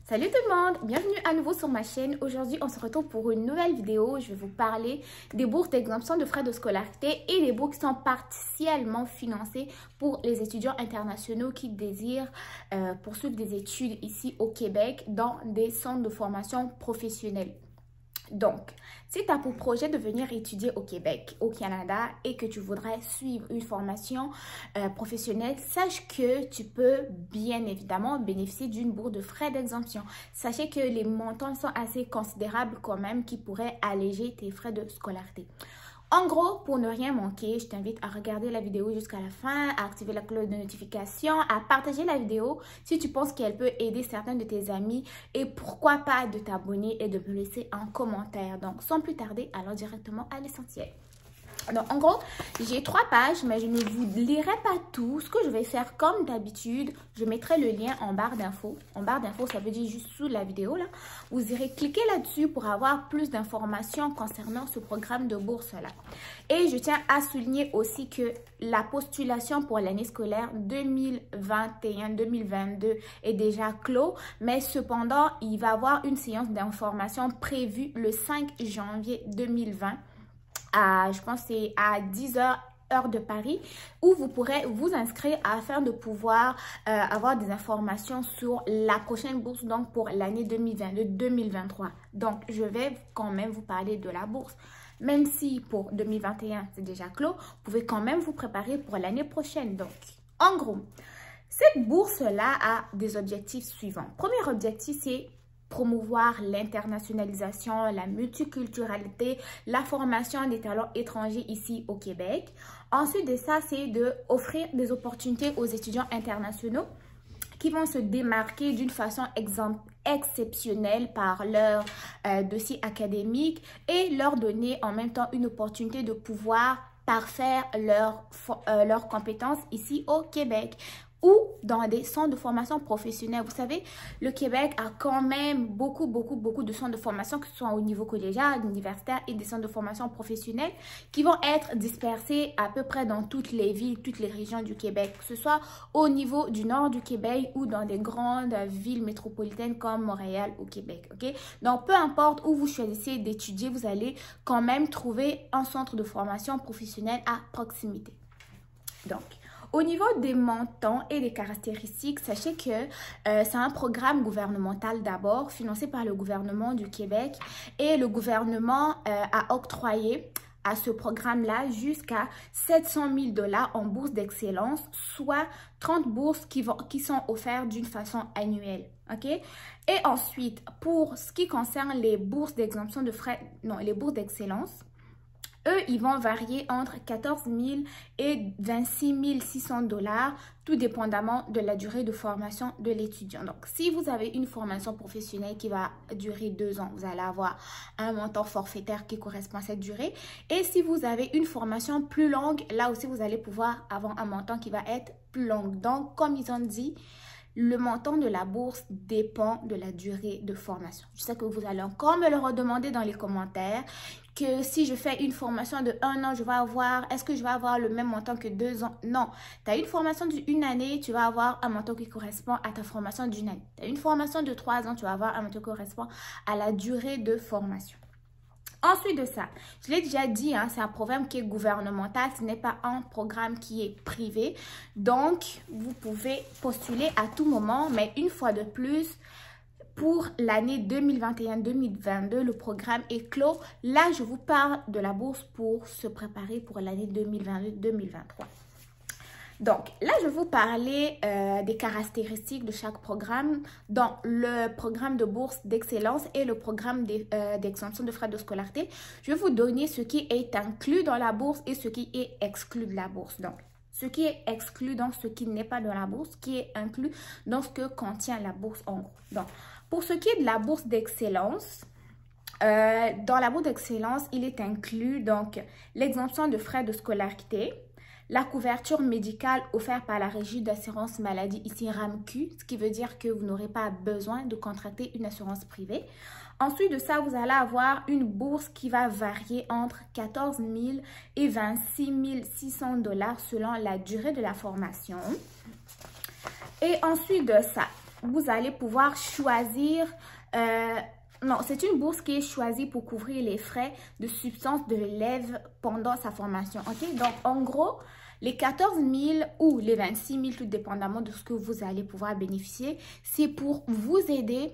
Salut tout le monde, bienvenue à nouveau sur ma chaîne. Aujourd'hui, on se retrouve pour une nouvelle vidéo. Je vais vous parler des bourses d'exemption de frais de scolarité et des bourses qui sont partiellement financées pour les étudiants internationaux qui désirent poursuivre des études ici au Québec dans des centres de formation professionnelle. Donc, si tu as pour projet de venir étudier au Québec, au Canada et que tu voudrais suivre une formation professionnelle, sache que tu peux bien évidemment bénéficier d'une bourse de frais d'exemption. Sachez que les montants sont assez considérables quand même qui pourraient alléger tes frais de scolarité. En gros, pour ne rien manquer, je t'invite à regarder la vidéo jusqu'à la fin, à activer la cloche de notification, à partager la vidéo si tu penses qu'elle peut aider certains de tes amis et pourquoi pas de t'abonner et de me laisser un commentaire. Donc, sans plus tarder, allons directement à l'essentiel. Donc, en gros, j'ai 3 pages, mais je ne vous lirai pas tout. Ce que je vais faire comme d'habitude, je mettrai le lien en barre d'infos. En barre d'infos, ça veut dire juste sous la vidéo là. Vous irez cliquer là-dessus pour avoir plus d'informations concernant ce programme de bourse là. Et je tiens à souligner aussi que la postulation pour l'année scolaire 2021-2022 est déjà clos. Mais cependant, il va y avoir une séance d'information prévue le 5 janvier 2020. Je pense que c'est à 10 h heure de Paris, où vous pourrez vous inscrire afin de pouvoir avoir des informations sur la prochaine bourse, donc pour l'année 2022-2023. Donc, je vais quand même vous parler de la bourse. Même si pour 2021, c'est déjà clos, vous pouvez quand même vous préparer pour l'année prochaine. Donc, en gros, cette bourse-là a des objectifs suivants. Premier objectif, c'est promouvoir l'internationalisation, la multiculturalité, la formation des talents étrangers ici au Québec. Ensuite de ça, c'est d'offrir des opportunités aux étudiants internationaux qui vont se démarquer d'une façon exceptionnelle par leur dossier académique et leur donner en même temps une opportunité de pouvoir parfaire leurs compétences ici au Québec ou dans des centres de formation professionnelle. Vous savez, le Québec a quand même beaucoup de centres de formation, que ce soit au niveau collégial, universitaire et des centres de formation professionnelle qui vont être dispersés à peu près dans toutes les villes, toutes les régions du Québec, que ce soit au niveau du nord du Québec ou dans des grandes villes métropolitaines comme Montréal ou Québec, ok? Donc, peu importe où vous choisissez d'étudier, vous allez quand même trouver un centre de formation professionnelle à proximité. Donc, au niveau des montants et des caractéristiques, sachez que c'est un programme gouvernemental d'abord, financé par le gouvernement du Québec. Et le gouvernement a octroyé à ce programme-là jusqu'à 700 000 $ en bourse d'excellence, soit 30 bourses qui sont offertes d'une façon annuelle. OK? Et ensuite, pour ce qui concerne les bourses d'exemption de frais, non, les bourses d'excellence, eux, ils vont varier entre 14 000 et 26 600 $, tout dépendamment de la durée de formation de l'étudiant. Donc, si vous avez une formation professionnelle qui va durer 2 ans, vous allez avoir un montant forfaitaire qui correspond à cette durée. Et si vous avez une formation plus longue, là aussi, vous allez pouvoir avoir un montant qui va être plus long. Donc, comme ils ont dit, le montant de la bourse dépend de la durée de formation. Je sais que vous allez encore me le redemander dans les commentaires, que si je fais une formation de 1 an, est-ce que je vais avoir le même montant que 2 ans? Non. Tu as une formation d'1 année, tu vas avoir un montant qui correspond à ta formation d'1 année. Tu as une formation de 3 ans, tu vas avoir un montant qui correspond à la durée de formation. Ensuite de ça, je l'ai déjà dit, hein, c'est un programme qui est gouvernemental, ce n'est pas un programme qui est privé. Donc, vous pouvez postuler à tout moment, mais une fois de plus, pour l'année 2021-2022, le programme est clos. Là, je vous parle de la bourse pour se préparer pour l'année 2022-2023. Donc, là, je vais vous parler des caractéristiques de chaque programme dans le programme de bourse d'excellence et le programme d'exemption de frais de scolarité. Je vais vous donner ce qui est inclus dans la bourse et ce qui est exclu de la bourse. Donc, ce qui est exclu dans ce qui n'est pas dans la bourse, qui est inclus dans ce que contient la bourse en gros. Donc, pour ce qui est de la bourse d'excellence, dans la bourse d'excellence, il est inclus donc l'exemption de frais de scolarité, la couverture médicale offerte par la Régie d'assurance maladie, ici RAMQ, ce qui veut dire que vous n'aurez pas besoin de contracter une assurance privée. Ensuite de ça, vous allez avoir une bourse qui va varier entre 14 000 et 26 600 $ selon la durée de la formation. Et ensuite de ça, vous allez pouvoir choisir... non, c'est une bourse qui est choisie pour couvrir les frais de substance de l'élève pendant sa formation. Ok, donc en gros, les 14 000 ou les 26 000, tout dépendamment de ce que vous allez pouvoir bénéficier, c'est pour vous aider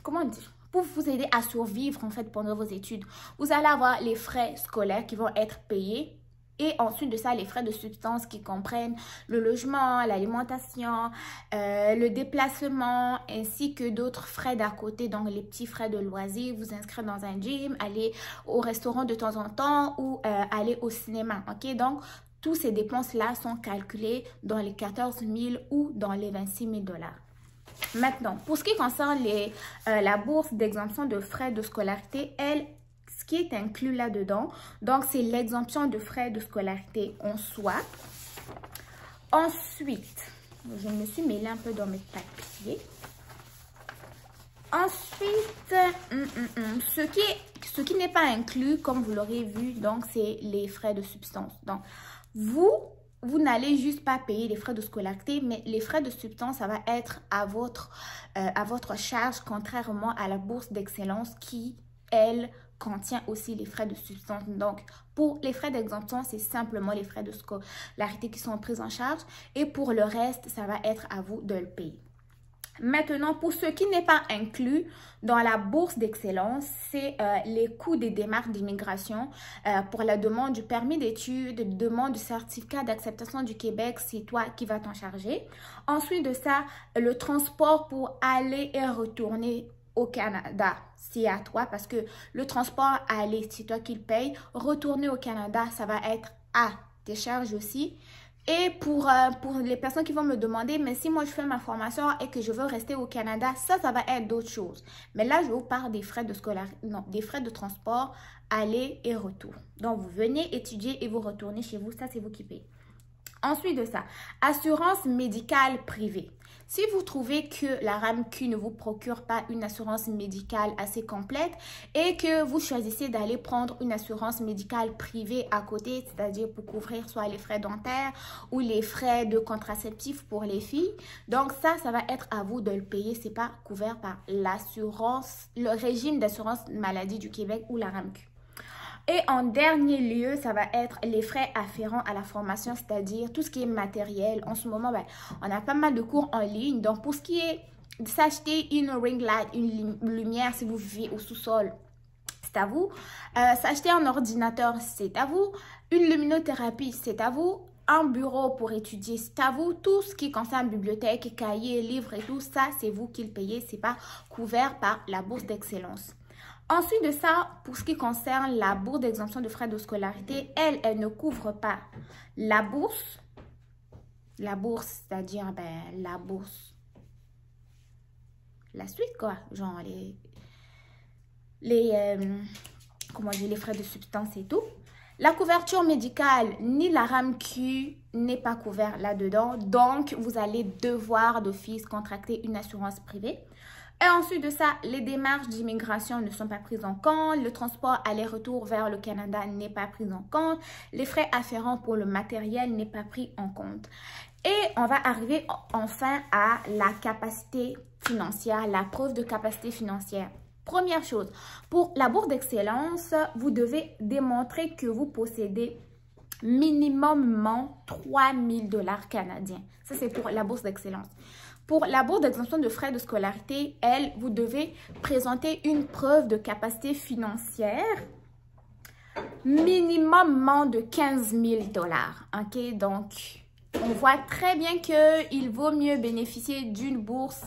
comment dire, pour vous aider à survivre en fait pendant vos études. Vous allez avoir les frais scolaires qui vont être payés. Et ensuite de ça, les frais de substance qui comprennent le logement, l'alimentation, le déplacement, ainsi que d'autres frais d'à côté, donc les petits frais de loisirs, vous inscrire dans un gym, aller au restaurant de temps en temps ou aller au cinéma. Ok, donc tous ces dépenses-là sont calculées dans les 14 000 ou dans les 26 000 $. Maintenant, pour ce qui concerne la bourse d'exemption de frais de scolarité, ce qui est inclus là-dedans, donc c'est l'exemption de frais de scolarité en soi. Ensuite, je me suis mêlée un peu dans mes papiers. Ensuite, ce qui n'est pas inclus, comme vous l'aurez vu, donc c'est les frais de substance. Donc, vous n'allez juste pas payer les frais de scolarité, mais les frais de substance, ça va être à votre charge, contrairement à la bourse d'excellence qui, elle, contient aussi les frais de substance. Donc, pour les frais d'exemption, c'est simplement les frais de scolarité qui sont pris en charge. Et pour le reste, ça va être à vous de le payer. Maintenant, pour ce qui n'est pas inclus dans la bourse d'excellence, c'est les coûts des démarches d'immigration pour la demande du permis d'études, demande du certificat d'acceptation du Québec, c'est toi qui vas t'en charger. Ensuite de ça, le transport pour aller et retourner au Canada, c'est à toi parce que le transport aller, c'est toi qui le payes. Retourner au Canada, ça va être à tes charges aussi. Et pour les personnes qui vont me demander, mais si moi je fais ma formation et que je veux rester au Canada, ça va être d'autres choses. Mais là, je vous parle des frais de des frais de transport, aller et retour. Donc, vous venez étudier et vous retournez chez vous, ça c'est vous qui payez. Ensuite de ça, assurance médicale privée. Si vous trouvez que la RAMQ ne vous procure pas une assurance médicale assez complète et que vous choisissez d'aller prendre une assurance médicale privée à côté, c'est-à-dire pour couvrir soit les frais dentaires ou les frais de contraceptifs pour les filles, donc ça va être à vous de le payer. C'est pas couvert par l'assurance, le régime d'assurance maladie du Québec ou la RAMQ. Et en dernier lieu, ça va être les frais afférents à la formation, c'est-à-dire tout ce qui est matériel. En ce moment, on a pas mal de cours en ligne. Donc, pour ce qui est de s'acheter une ring light, une lumière si vous vivez au sous-sol, c'est à vous. S'acheter un ordinateur, c'est à vous. Une luminothérapie, c'est à vous. Un bureau pour étudier, c'est à vous. Tout ce qui concerne bibliothèque, cahiers, livres et tout ça, c'est vous qui le payez. C'est pas couvert par la bourse d'excellence. Ensuite de ça, pour ce qui concerne la bourse d'exemption de frais de scolarité, elle ne couvre pas la bourse. La bourse, c'est-à-dire la bourse. La suite, quoi. Genre comment dire, les frais de substance et tout. La couverture médicale, ni la RAMQ n'est pas couverte là-dedans. Donc, vous allez devoir d'office contracter une assurance privée. Et ensuite de ça, les démarches d'immigration ne sont pas prises en compte. Le transport aller-retour vers le Canada n'est pas pris en compte. Les frais afférents pour le matériel n'est pas pris en compte. Et on va arriver enfin à la capacité financière, la preuve de capacité financière. Première chose, pour la bourse d'excellence, vous devez démontrer que vous possédez minimum 3 000 $ canadiens. Ça, c'est pour la bourse d'excellence. Pour la bourse d'exemption de frais de scolarité, vous devez présenter une preuve de capacité financière minimum de 15 000 $. Ok, donc on voit très bien qu'il vaut mieux bénéficier d'une bourse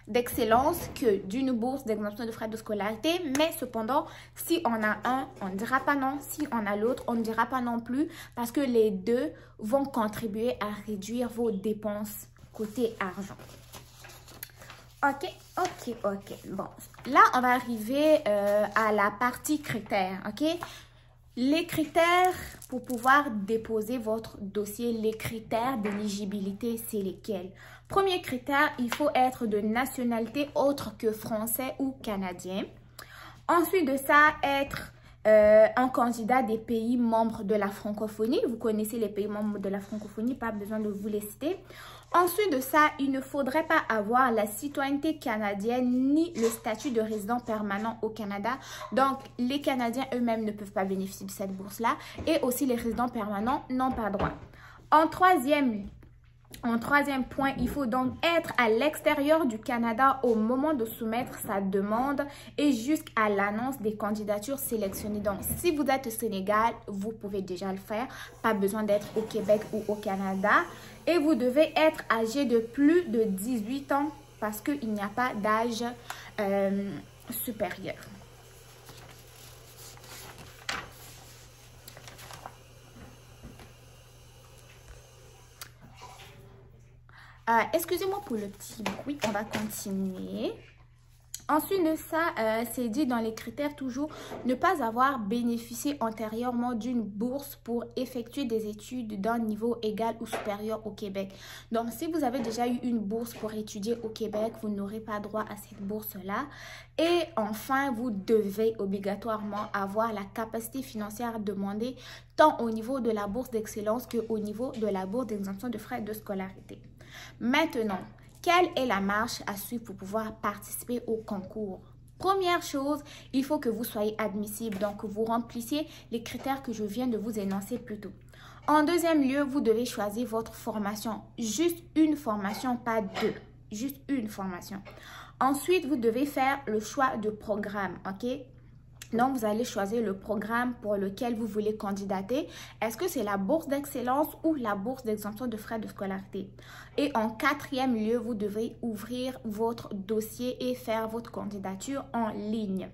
d'excellence que d'une bourse d'exemption de frais de scolarité. Mais cependant, si on a un, on ne dira pas non. Si on a l'autre, on ne dira pas non plus parce que les deux vont contribuer à réduire vos dépenses côté argent. Ok. Bon, là, on va arriver à la partie critères, ok? Les critères pour pouvoir déposer votre dossier, les critères d'éligibilité, c'est lesquels? Premier critère, il faut être de nationalité autre que français ou canadien. Ensuite de ça, être un candidat des pays membres de la francophonie. Vous connaissez les pays membres de la francophonie, pas besoin de vous les citer. Ensuite de ça, il ne faudrait pas avoir la citoyenneté canadienne ni le statut de résident permanent au Canada. Donc, les Canadiens eux-mêmes ne peuvent pas bénéficier de cette bourse-là et aussi les résidents permanents n'ont pas droit. En troisième point, il faut donc être à l'extérieur du Canada au moment de soumettre sa demande et jusqu'à l'annonce des candidatures sélectionnées. Donc, si vous êtes au Sénégal, vous pouvez déjà le faire. Pas besoin d'être au Québec ou au Canada. Et vous devez être âgé de plus de 18 ans parce qu'il n'y a pas d'âge supérieur. Excusez-moi pour le petit bruit, on va continuer. Ensuite de ça, c'est dit dans les critères toujours, ne pas avoir bénéficié antérieurement d'une bourse pour effectuer des études d'un niveau égal ou supérieur au Québec. Donc, si vous avez déjà eu une bourse pour étudier au Québec, vous n'aurez pas droit à cette bourse-là. Et enfin, vous devez obligatoirement avoir la capacité financière demandée tant au niveau de la bourse d'excellence qu'au niveau de la bourse d'exemption de frais de scolarité. Maintenant, quelle est la marche à suivre pour pouvoir participer au concours? Première chose, il faut que vous soyez admissible, donc vous remplissiez les critères que je viens de vous énoncer plus tôt. En deuxième lieu, vous devez choisir votre formation. Juste une formation, pas deux. Juste une formation. Ensuite, vous devez faire le choix de programme, ok? Donc, vous allez choisir le programme pour lequel vous voulez candidater. Est-ce que c'est la bourse d'excellence ou la bourse d'exemption de frais de scolarité? Et en quatrième lieu, vous devez ouvrir votre dossier et faire votre candidature en ligne.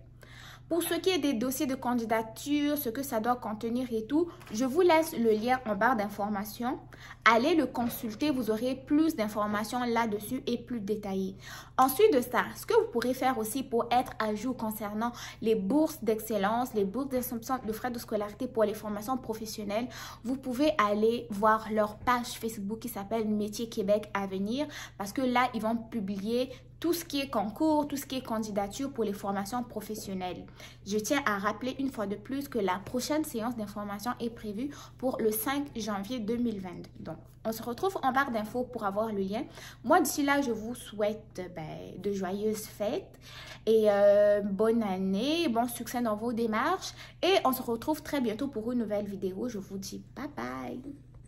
Pour ce qui est des dossiers de candidature, ce que ça doit contenir et tout, je vous laisse le lien en barre d'informations. Allez le consulter, vous aurez plus d'informations là-dessus et plus détaillées. Ensuite de ça, ce que vous pourrez faire aussi pour être à jour concernant les bourses d'excellence, les bourses d'exemption de frais de scolarité pour les formations professionnelles, vous pouvez aller voir leur page Facebook qui s'appelle Métiers Québec Avenir parce que là, ils vont publier tout ce qui est concours, tout ce qui est candidature pour les formations professionnelles. Je tiens à rappeler une fois de plus que la prochaine séance d'information est prévue pour le 5 janvier 2022. Donc, on se retrouve en barre d'infos pour avoir le lien. Moi, d'ici là, je vous souhaite de joyeuses fêtes et bonne année, bon succès dans vos démarches. Et on se retrouve très bientôt pour une nouvelle vidéo. Je vous dis bye bye!